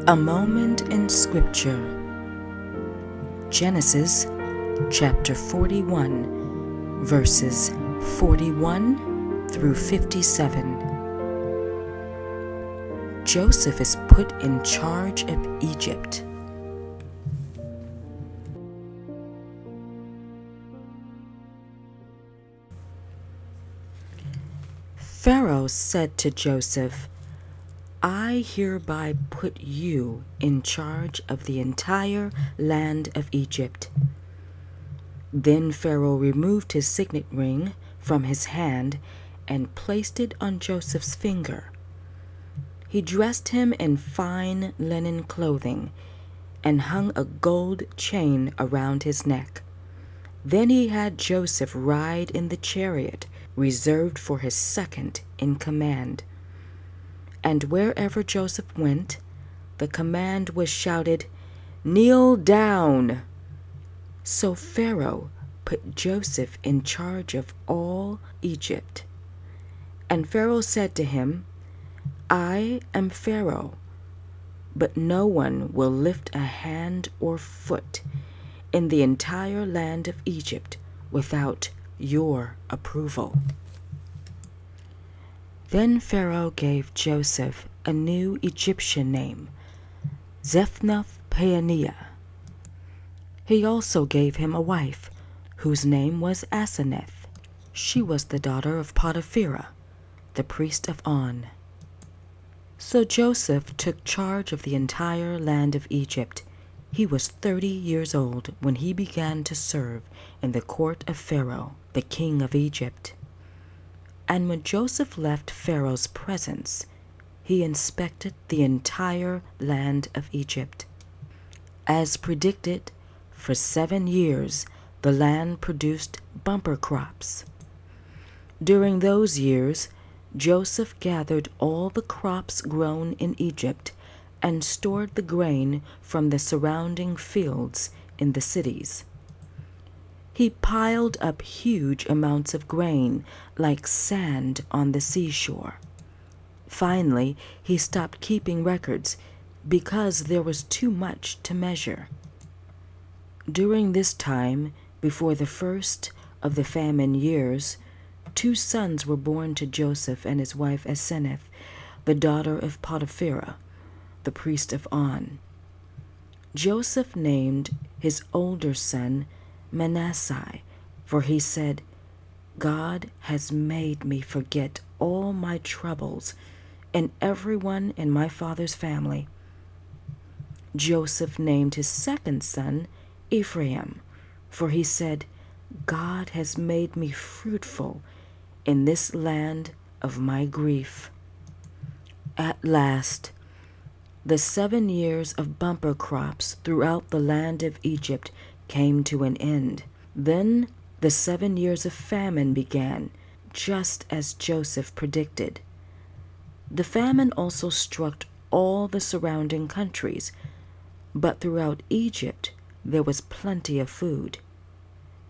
A moment in Scripture. Genesis chapter 41, verses 41 through 57. Joseph is put in charge of Egypt. Pharaoh said to Joseph, "I hereby put you in charge of the entire land of Egypt." Then Pharaoh removed his signet ring from his hand and placed it on Joseph's finger. He dressed him in fine linen clothing and hung a gold chain around his neck. Then he had Joseph ride in the chariot reserved for his second in command. And wherever Joseph went, the command was shouted, "Kneel down!" So Pharaoh put Joseph in charge of all Egypt. And Pharaoh said to him, "I am Pharaoh, but no one will lift a hand or foot in the entire land of Egypt without your approval." Then Pharaoh gave Joseph a new Egyptian name, Zephnath-Paaneah. He also gave him a wife, whose name was Asenath. She was the daughter of Potiphera, the priest of On. So Joseph took charge of the entire land of Egypt. He was 30 years old when he began to serve in the court of Pharaoh, the king of Egypt. And when Joseph left Pharaoh's presence, he inspected the entire land of Egypt. As predicted, for 7 years the land produced bumper crops. During those years, Joseph gathered all the crops grown in Egypt and stored the grain from the surrounding fields in the cities. He piled up huge amounts of grain like sand on the seashore. Finally, he stopped keeping records because there was too much to measure. During this time, before the first of the famine years, 2 sons were born to Joseph and his wife Asenath, the daughter of Potiphera, the priest of On. Joseph named his older son Manasseh, for he said, "God has made me forget all my troubles and everyone in my father's family." Joseph named his second son Ephraim, for he said, "God has made me fruitful in this land of my grief." At last, the 7 years of bumper crops throughout the land of Egypt came to an end. Then the 7 years of famine began, just as Joseph predicted. The famine also struck all the surrounding countries, but throughout Egypt there was plenty of food.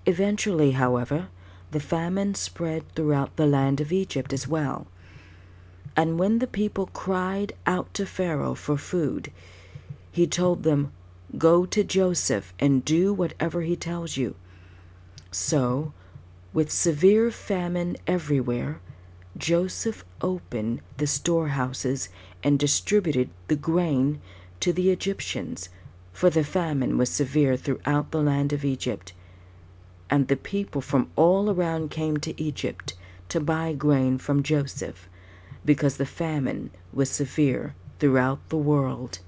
Eventually, however, the famine spread throughout the land of Egypt as well. And when the people cried out to Pharaoh for food, he told them, "Go to Joseph and do whatever he tells you." So, with severe famine everywhere, Joseph opened the storehouses and distributed the grain to the Egyptians, for the famine was severe throughout the land of Egypt. And the people from all around came to Egypt to buy grain from Joseph, because the famine was severe throughout the world.